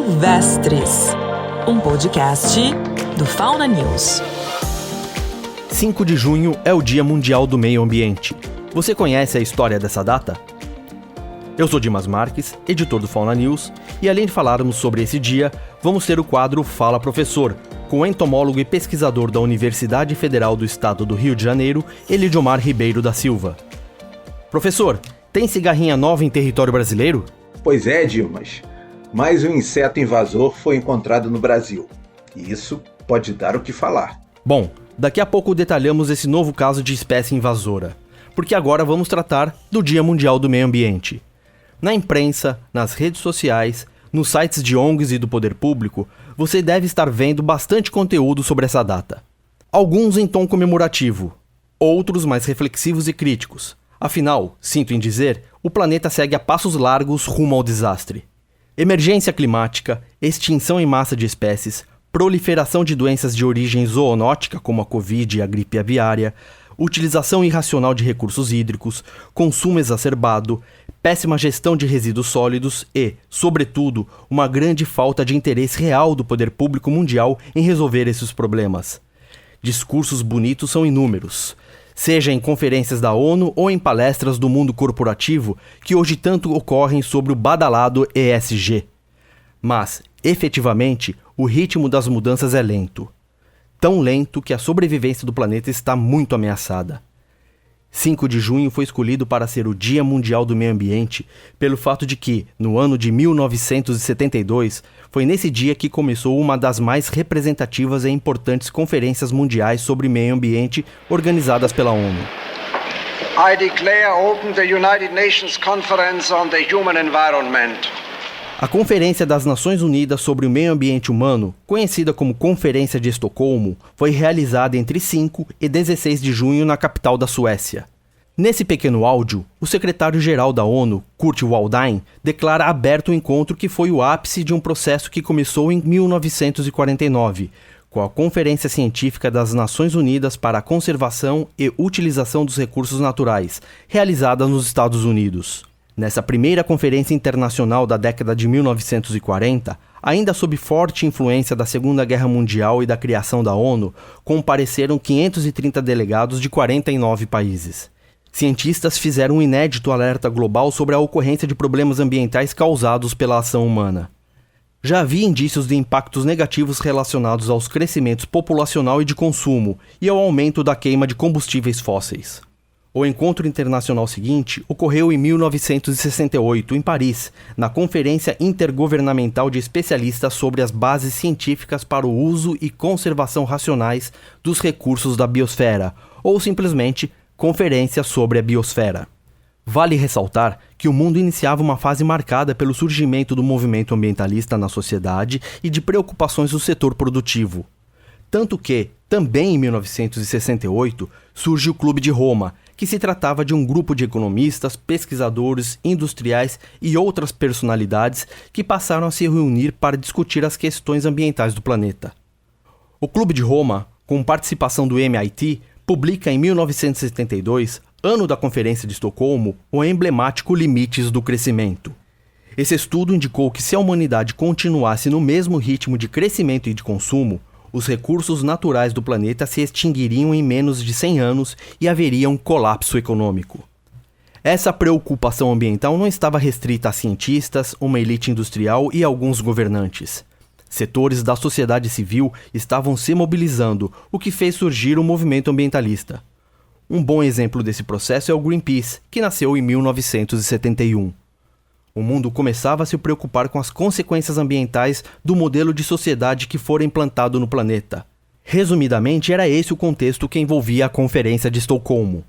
Silvestres, um podcast do Fauna News. 5 de junho é o Dia Mundial do Meio Ambiente. Você conhece a história dessa data? Eu sou Dimas Marques, editor do Fauna News, e além de falarmos sobre esse dia, vamos ter o quadro Fala Professor, com o entomólogo e pesquisador da Universidade Federal do Estado do Rio de Janeiro, Elidiomar Ribeiro da Silva. Professor, tem cigarrinha nova em território brasileiro? Pois é, Dimas. Mais um inseto invasor foi encontrado no Brasil. E isso pode dar o que falar. Bom, daqui a pouco detalhamos esse novo caso de espécie invasora, porque agora vamos tratar do Dia Mundial do Meio Ambiente. Na imprensa, nas redes sociais, nos sites de ONGs e do poder público, você deve estar vendo bastante conteúdo sobre essa data. Alguns em tom comemorativo, outros mais reflexivos e críticos. Afinal, sinto em dizer, o planeta segue a passos largos rumo ao desastre. Emergência climática, extinção em massa de espécies, proliferação de doenças de origem zoonótica como a Covid e a gripe aviária, utilização irracional de recursos hídricos, consumo exacerbado, péssima gestão de resíduos sólidos e, sobretudo, uma grande falta de interesse real do poder público mundial em resolver esses problemas. Discursos bonitos são inúmeros, seja em conferências da ONU ou em palestras do mundo corporativo que hoje tanto ocorrem sobre o badalado ESG. Mas, efetivamente, o ritmo das mudanças é lento. Tão lento que a sobrevivência do planeta está muito ameaçada. 5 de junho foi escolhido para ser o Dia Mundial do Meio Ambiente pelo fato de que, no ano de 1972, foi nesse dia que começou uma das mais representativas e importantes conferências mundiais sobre meio ambiente organizadas pela ONU. I declare open the United Nations Conference on the Human Environment. A Conferência das Nações Unidas sobre o Meio Ambiente Humano, conhecida como Conferência de Estocolmo, foi realizada entre 5 e 16 de junho na capital da Suécia. Nesse pequeno áudio, o secretário-geral da ONU, Kurt Waldheim, declara aberto o encontro que foi o ápice de um processo que começou em 1949, com a Conferência Científica das Nações Unidas para a Conservação e Utilização dos Recursos Naturais, realizada nos Estados Unidos. Nessa primeira conferência internacional da década de 1940, ainda sob forte influência da Segunda Guerra Mundial e da criação da ONU, compareceram 530 delegados de 49 países. Cientistas fizeram um inédito alerta global sobre a ocorrência de problemas ambientais causados pela ação humana. Já havia indícios de impactos negativos relacionados aos crescimentos populacional e de consumo e ao aumento da queima de combustíveis fósseis. O encontro internacional seguinte ocorreu em 1968, em Paris, na Conferência Intergovernamental de Especialistas sobre as Bases Científicas para o Uso e Conservação Racionais dos Recursos da Biosfera, ou simplesmente Conferência sobre a Biosfera. Vale ressaltar que o mundo iniciava uma fase marcada pelo surgimento do movimento ambientalista na sociedade e de preocupações do setor produtivo. Tanto que, também em 1968, surge o Clube de Roma, que se tratava de um grupo de economistas, pesquisadores, industriais e outras personalidades que passaram a se reunir para discutir as questões ambientais do planeta. O Clube de Roma, com participação do MIT, publica em 1972, ano da Conferência de Estocolmo, o emblemático Limites do Crescimento. Esse estudo indicou que se a humanidade continuasse no mesmo ritmo de crescimento e de consumo, os recursos naturais do planeta se extinguiriam em menos de 100 anos e haveria um colapso econômico. Essa preocupação ambiental não estava restrita a cientistas, uma elite industrial e alguns governantes. Setores da sociedade civil estavam se mobilizando, o que fez surgir o movimento ambientalista. Um bom exemplo desse processo é o Greenpeace, que nasceu em 1971. O mundo começava a se preocupar com as consequências ambientais do modelo de sociedade que fora implantado no planeta. Resumidamente, era esse o contexto que envolvia a Conferência de Estocolmo.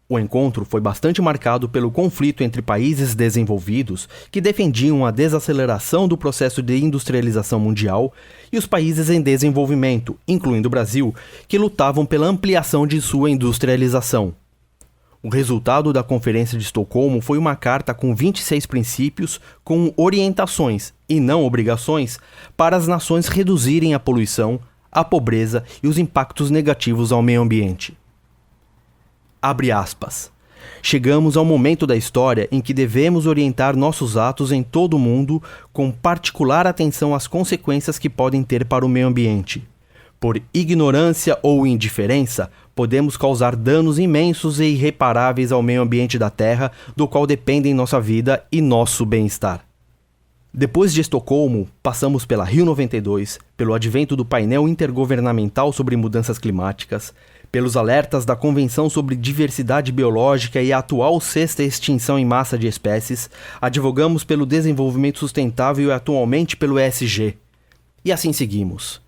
O encontro foi bastante marcado pelo conflito entre países desenvolvidos, que defendiam a desaceleração do processo de industrialização mundial, e os países em desenvolvimento, incluindo o Brasil, que lutavam pela ampliação de sua industrialização. O resultado da Conferência de Estocolmo foi uma carta com 26 princípios com orientações, e não obrigações, para as nações reduzirem a poluição, a pobreza e os impactos negativos ao meio ambiente. Abre aspas. Chegamos ao momento da história em que devemos orientar nossos atos em todo o mundo com particular atenção às consequências que podem ter para o meio ambiente. Por ignorância ou indiferença, podemos causar danos imensos e irreparáveis ao meio ambiente da Terra, do qual dependem nossa vida e nosso bem-estar. Depois de Estocolmo, passamos pela Rio 92, pelo advento do painel intergovernamental sobre mudanças climáticas, pelos alertas da Convenção sobre Diversidade Biológica e a atual sexta extinção em massa de espécies, advogamos pelo desenvolvimento sustentável e atualmente pelo ESG. E assim seguimos.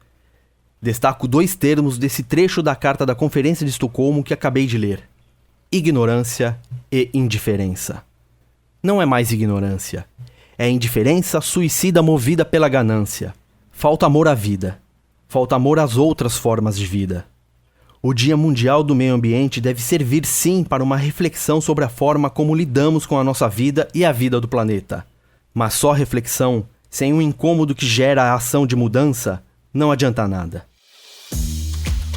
Destaco 2 termos desse trecho da Carta da Conferência de Estocolmo que acabei de ler: ignorância e indiferença. Não é mais ignorância. É indiferença suicida movida pela ganância. Falta amor à vida. Falta amor às outras formas de vida. O Dia Mundial do Meio Ambiente deve servir sim para uma reflexão sobre a forma como lidamos com a nossa vida e a vida do planeta. Mas só reflexão, sem o incômodo que gera a ação de mudança, não adianta nada.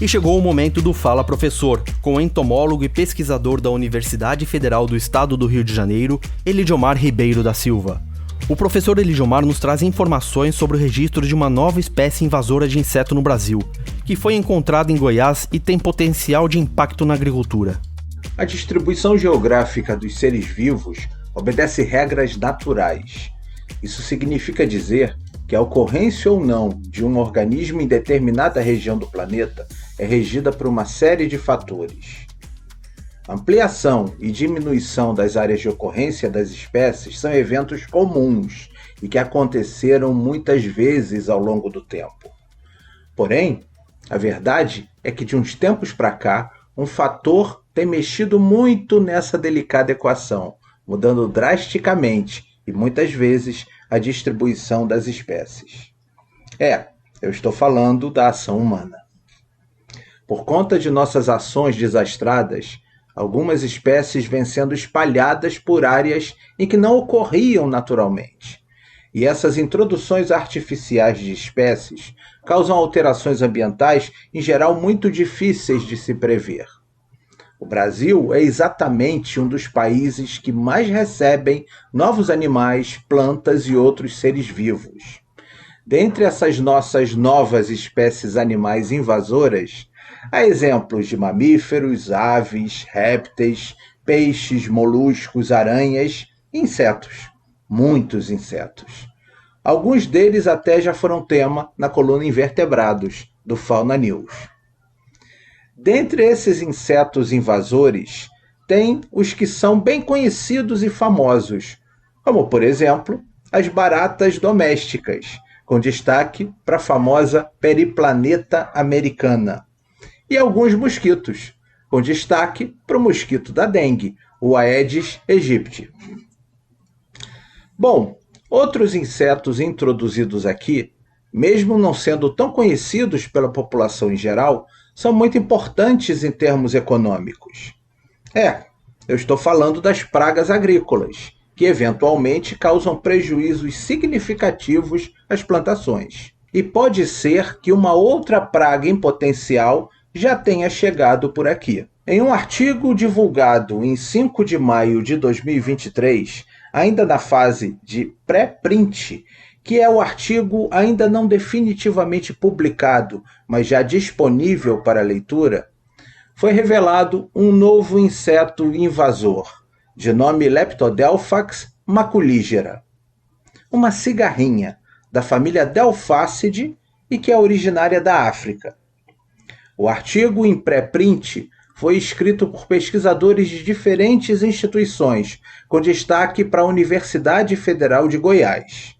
E chegou o momento do Fala Professor, com o entomólogo e pesquisador da Universidade Federal do Estado do Rio de Janeiro, Elidiomar Ribeiro da Silva. O professor Elidiomar nos traz informações sobre o registro de uma nova espécie invasora de inseto no Brasil, que foi encontrada em Goiás e tem potencial de impacto na agricultura. A distribuição geográfica dos seres vivos obedece regras naturais. Isso significa dizer que a ocorrência ou não de um organismo em determinada região do planeta é regida por uma série de fatores. Ampliação e diminuição das áreas de ocorrência das espécies são eventos comuns e que aconteceram muitas vezes ao longo do tempo. Porém, a verdade é que de uns tempos para cá, um fator tem mexido muito nessa delicada equação, mudando drasticamente e muitas vezes a distribuição das espécies. Eu estou falando da ação humana. Por conta de nossas ações desastradas, algumas espécies vêm sendo espalhadas por áreas em que não ocorriam naturalmente. E essas introduções artificiais de espécies causam alterações ambientais, em geral, muito difíceis de se prever. O Brasil é exatamente um dos países que mais recebem novos animais, plantas e outros seres vivos. Dentre essas nossas novas espécies animais invasoras, há exemplos de mamíferos, aves, répteis, peixes, moluscos, aranhas e insetos. Muitos insetos. Alguns deles até já foram tema na coluna Invertebrados, do Fauna News. Dentre esses insetos invasores, tem os que são bem conhecidos e famosos, como, por exemplo, as baratas domésticas, com destaque para a famosa periplaneta americana, e alguns mosquitos, com destaque para o mosquito da dengue, o Aedes aegypti. Bom, outros insetos introduzidos aqui, mesmo não sendo tão conhecidos pela população em geral, são muito importantes em termos econômicos. Eu estou falando das pragas agrícolas, que eventualmente causam prejuízos significativos às plantações. E pode ser que uma outra praga em potencial já tenha chegado por aqui. Em um artigo divulgado em 5 de maio de 2023, ainda na fase de pré-print, que é o artigo ainda não definitivamente publicado, mas já disponível para leitura, foi revelado um novo inseto invasor, de nome Leptodelphax maculigera. Uma cigarrinha da família Delphacidae e que é originária da África. O artigo em pré-print foi escrito por pesquisadores de diferentes instituições, com destaque para a Universidade Federal de Goiás.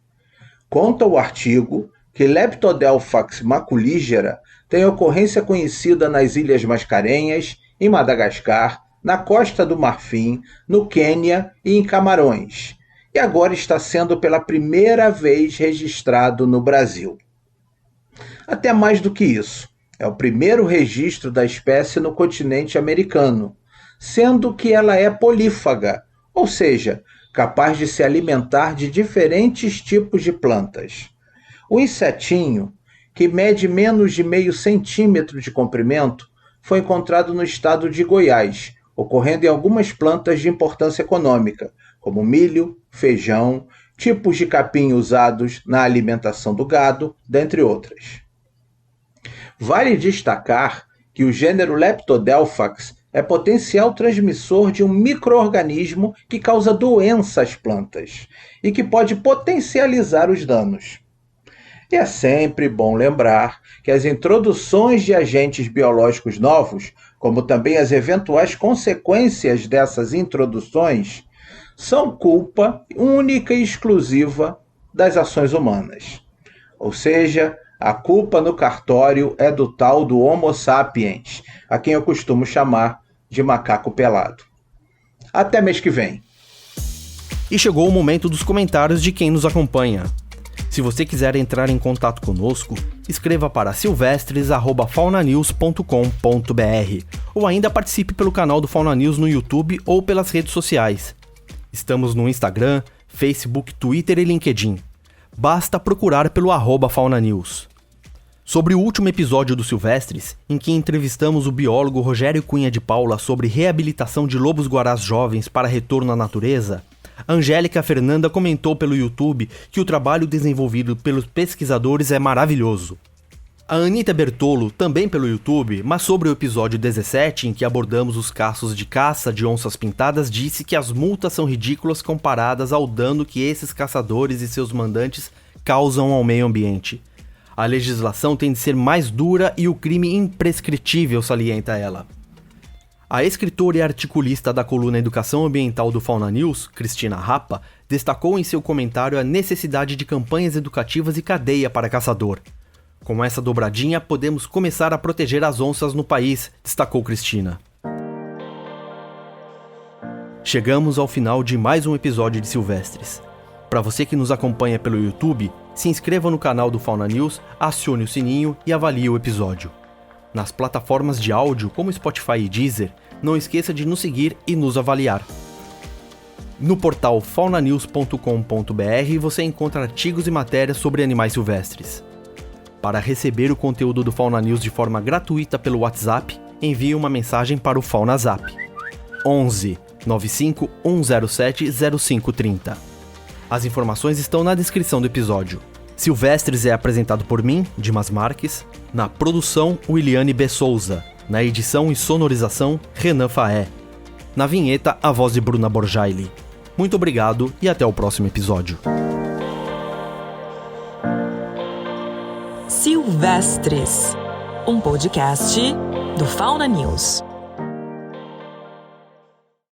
Conta o artigo que Leptodelphax maculigera tem ocorrência conhecida nas Ilhas Mascarenhas, em Madagascar, na Costa do Marfim, no Quênia e em Camarões, e agora está sendo pela primeira vez registrado no Brasil. Até mais do que isso, é o primeiro registro da espécie no continente americano, sendo que ela é polífaga, ou seja, capaz de se alimentar de diferentes tipos de plantas. O insetinho, que mede menos de meio centímetro de comprimento, foi encontrado no estado de Goiás, ocorrendo em algumas plantas de importância econômica, como milho, feijão, tipos de capim usados na alimentação do gado, dentre outras. Vale destacar que o gênero Leptodelphax é potencial transmissor de um micro-organismo que causa doença às plantas e que pode potencializar os danos. E é sempre bom lembrar que as introduções de agentes biológicos novos, como também as eventuais consequências dessas introduções, são culpa única e exclusiva das ações humanas. Ou seja, a culpa no cartório é do tal do Homo sapiens, a quem eu costumo chamar de macaco pelado. Até mês que vem. E chegou o momento dos comentários de quem nos acompanha. Se você quiser entrar em contato conosco, escreva para silvestres@faunanews.com.br ou ainda participe pelo canal do Fauna News no YouTube ou pelas redes sociais. Estamos no Instagram, Facebook, Twitter e LinkedIn. Basta procurar pelo @FaunaNews. Sobre o último episódio do Silvestres, em que entrevistamos o biólogo Rogério Cunha de Paula sobre reabilitação de lobos-guarás jovens para retorno à natureza, Angélica Fernanda comentou pelo YouTube que o trabalho desenvolvido pelos pesquisadores é maravilhoso. A Anitta Bertolo, também pelo YouTube, mas sobre o episódio 17, em que abordamos os casos de caça de onças pintadas, disse que as multas são ridículas comparadas ao dano que esses caçadores e seus mandantes causam ao meio ambiente. A legislação tem de ser mais dura e o crime imprescritível, salienta ela. A escritora e articulista da coluna Educação Ambiental do Fauna News, Cristina Rapa, destacou em seu comentário a necessidade de campanhas educativas e cadeia para caçador. Com essa dobradinha, podemos começar a proteger as onças no país, destacou Cristina. Chegamos ao final de mais um episódio de Silvestres. Para você que nos acompanha pelo YouTube, se inscreva no canal do Fauna News, acione o sininho e avalie o episódio. Nas plataformas de áudio como Spotify e Deezer, não esqueça de nos seguir e nos avaliar. No portal faunanews.com.br você encontra artigos e matérias sobre animais silvestres. Para receber o conteúdo do Fauna News de forma gratuita pelo WhatsApp, envie uma mensagem para o FaunaZap 11 95 107 0530. As informações estão na descrição do episódio. Silvestres é apresentado por mim, Dimas Marques, na produção Williane B. Souza, na edição e sonorização Renan Faé, na vinheta a voz de Bruna Borjaili. Muito obrigado e até o próximo episódio. Silvestres, um podcast do Fauna News.